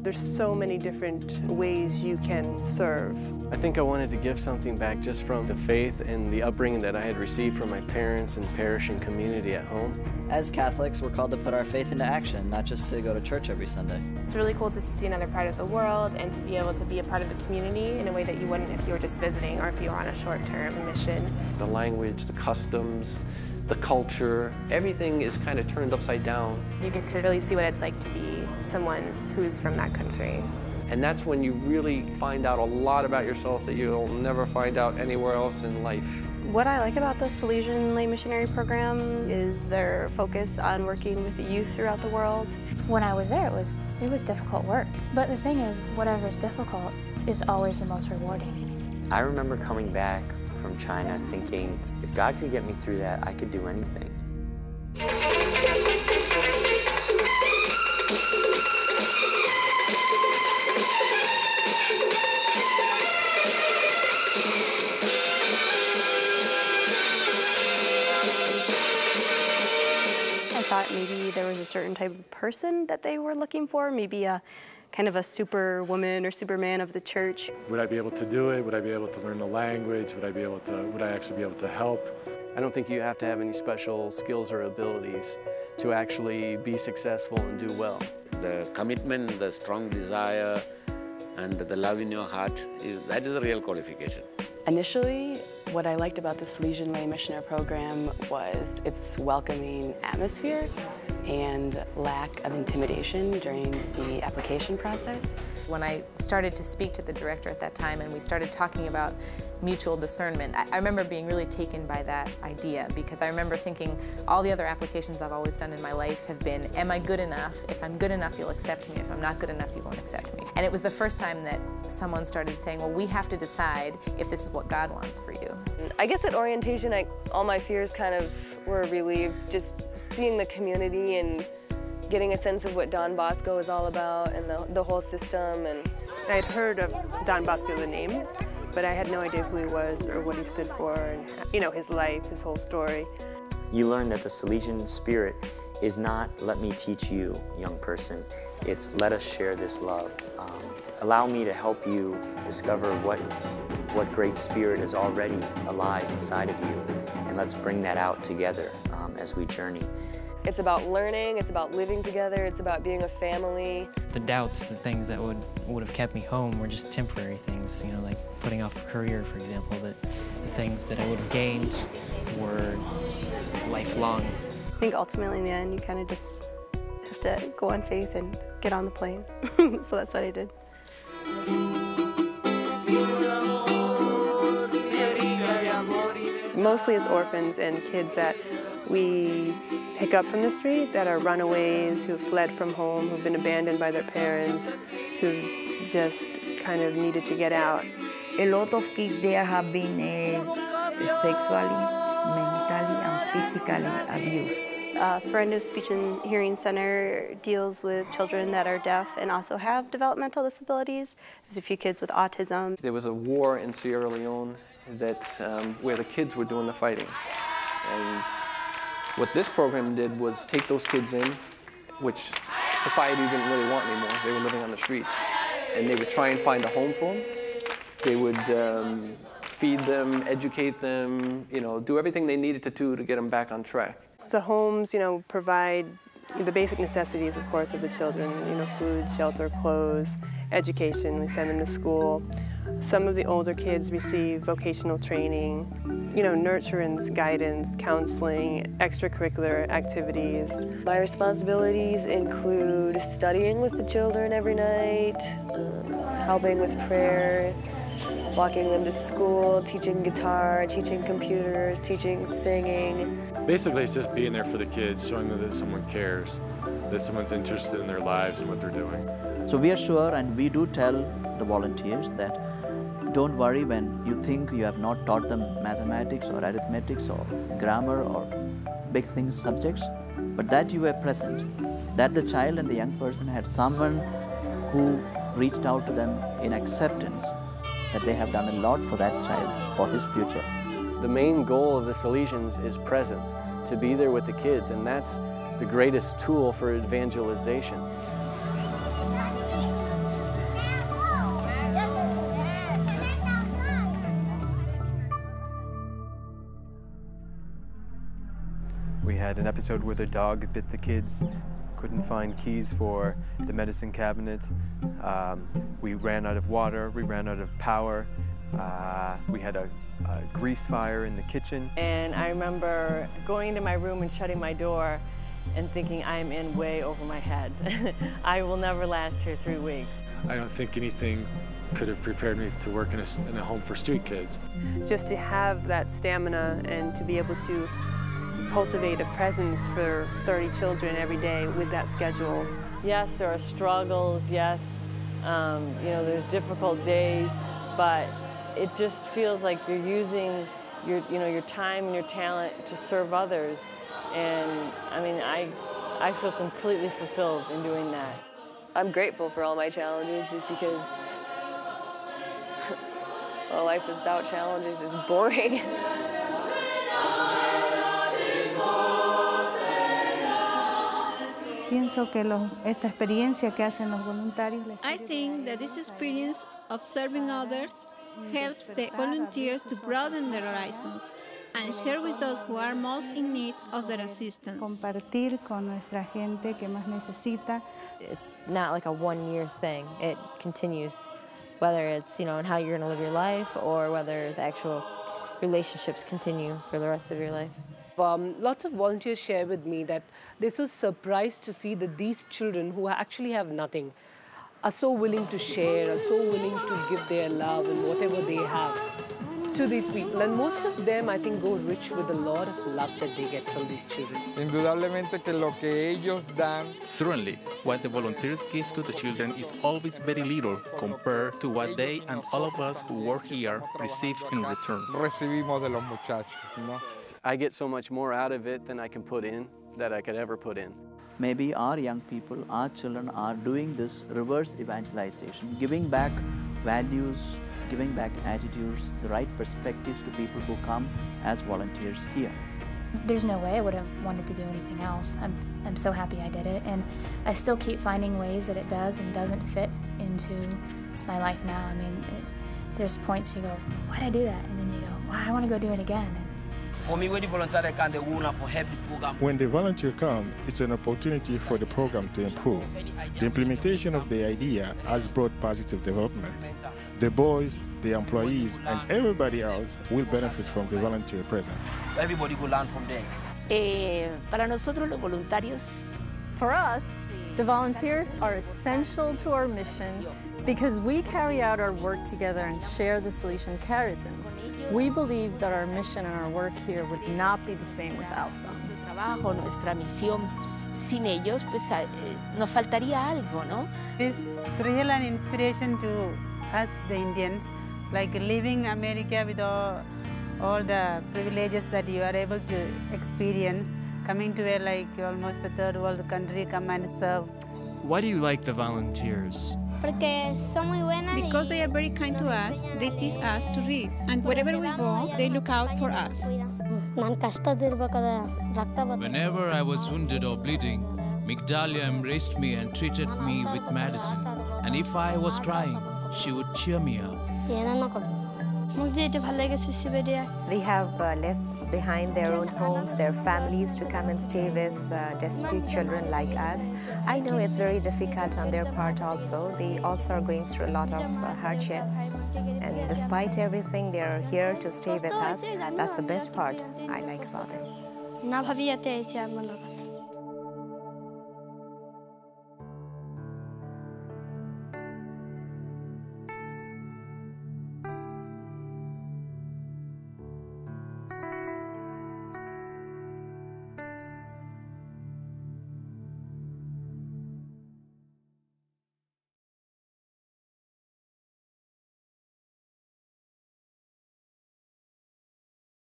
There's so many different ways you can serve. I think I wanted to give something back just from the faith and the upbringing that I had received from my parents and parish and community at home. As Catholics, we're called to put our faith into action, not just to go to church every Sunday. It's really cool to see another part of the world and to be able to be a part of the community in a way that you wouldn't if you were just visiting or if you were on a short-term mission. The language, the customs, the culture, everything is kind of turned upside down. You get to really see what it's like to be someone who's from that country. And that's when you really find out a lot about yourself that you'll never find out anywhere else in life. What I like about the Salesian Lay Missionary program is their focus on working with the youth throughout the world. When I was there, it was difficult work. But the thing is, whatever is difficult is always the most rewarding. I remember coming back from China thinking, if God could get me through that, I could do anything. I thought maybe there was a certain type of person that they were looking for, maybe a kind of a superwoman or superman of the church. Would I be able to do it? Would I be able to learn the language? Would I actually be able to help? I don't think you have to have any special skills or abilities to actually be successful and do well. The commitment, the strong desire, and the love in your heart, that is a real qualification. Initially, what I liked about the Salesian Lay Missionary program was its welcoming atmosphere and lack of intimidation during the application process. When I started to speak to the director at that time and we started talking about mutual discernment, I remember being really taken by that idea, because I remember thinking all the other applications I've always done in my life have been, am I good enough? If I'm good enough, you'll accept me. If I'm not good enough, you won't accept me. And it was the first time that someone started saying, well, we have to decide if this is what God wants for you. I guess at orientation, all my fears kind of were relieved, just seeing the community and getting a sense of what Don Bosco is all about and the whole system. And I had heard of Don Bosco, the name, but I had no idea who he was or what he stood for, and his life, his whole story. You learn that the Salesian spirit is not, let me teach you, young person. It's, let us share this love. Allow me to help you discover what great spirit is already alive inside of you, and let's bring that out together as we journey. It's about learning, it's about living together, it's about being a family. The doubts, the things that would have kept me home were just temporary things, like putting off a career, for example, but the things that I would have gained were lifelong. I think ultimately in the end, you kind of just have to go on faith and get on the plane. So that's what I did. Mostly it's orphans and kids that we pick up from the street that are runaways, who've fled from home, who've been abandoned by their parents, who've just kind of needed to get out. A lot of kids there have been sexually, mentally, and physically abused. Friend Speech and Hearing Center deals with children that are deaf and also have developmental disabilities. There's a few kids with autism. There was a war in Sierra Leone where the kids were doing the fighting. And what this program did was take those kids in, which society didn't really want anymore. They were living on the streets. And they would try and find a home for them. They would feed them, educate them, do everything they needed to do to get them back on track. The homes, provide the basic necessities, of course, of the children, food, shelter, clothes, education. We send them to school. Some of the older kids receive vocational training, nurturance, guidance, counseling, extracurricular activities. My responsibilities include studying with the children every night, helping with prayer, walking them to school, teaching guitar, teaching computers, teaching singing. Basically, it's just being there for the kids, showing them that someone cares, that someone's interested in their lives and what they're doing. So we are sure, and we do tell the volunteers that don't worry when you think you have not taught them mathematics or arithmetics or grammar or big things, subjects, but that you were present, that the child and the young person had someone who reached out to them in acceptance that they have done a lot for that child, for his future. The main goal of the Salesians is presence, to be there with the kids, and that's the greatest tool for evangelization. We had an episode where the dog bit the kids, couldn't find keys for the medicine cabinet. We ran out of water, we ran out of power. We had a grease fire in the kitchen. And I remember going into my room and shutting my door and thinking, I'm in way over my head. I will never last here 3 weeks. I don't think anything could have prepared me to work in a home for street kids. Just to have that stamina and to be able to cultivate a presence for 30 children every day with that schedule. Yes, there are struggles, yes, there's difficult days, but it just feels like you're using your time and your talent to serve others. And I mean, I feel completely fulfilled in doing that. I'm grateful for all my challenges just because well, life without challenges is boring. Pienso que esta experiencia que hacen los voluntarios. I think that this experience of serving others helps the volunteers to broaden their horizons and share with those who are most in need of their assistance. Compartir con nuestra gente que más necesita. It's not like a one-year thing. It continues, whether it's in how you're going to live your life or whether the actual relationships continue for the rest of your life. Lots of volunteers share with me that they're so surprised to see that these children who actually have nothing are so willing to share, are so willing to give their love and whatever they have to these people. And most of them, I think, go rich with a lot of love that they get from these children. Indudablemente que lo que ellos dan. Certainly, what the volunteers give to the children is always very little compared to what they and all of us who work here receive in return. Recibimos de los muchachos, ¿no? I get so much more out of it than I can put in, that I could ever put in. Maybe our young people, our children are doing this reverse evangelization, giving back values, giving back attitudes, the right perspectives to people who come as volunteers here. There's no way I would have wanted to do anything else. I'm so happy I did it, and I still keep finding ways that it does and doesn't fit into my life now. I mean, there's points you go, why did I do that? And then you go, well, I want to go do it again. For me, when the volunteer come, they want to help the program. When the volunteer come, it's an opportunity for the program to improve. The implementation of the idea has brought positive development. The boys, the employees, and everybody else will benefit from the volunteer presence. Everybody will learn from there. Para nosotros los voluntarios, for us, the volunteers are essential to our mission because we carry out our work together and share the Salesian charism. We believe that our mission and our work here would not be the same without them. Nuestro trabajo, nuestra misión, sin ellos, pues nos faltaría algo, ¿no? It's really an inspiration to us, the Indians, like living America with all the privileges that you are able to experience, coming to a almost a third world country, come and serve. Why do you like the volunteers? Porque son muy buenas. Because they are very kind to us, they teach us to read, and wherever we go, they look out for us. Whenever I was wounded or bleeding, Migdalia embraced me and treated me with medicine. And if I was crying, she would cheer me up. They have left behind their own homes, their families to come and stay with destitute children like us. I know it's very difficult on their part also. They also are going through a lot of hardship. And despite everything, they're here to stay with us. That's the best part I like about them.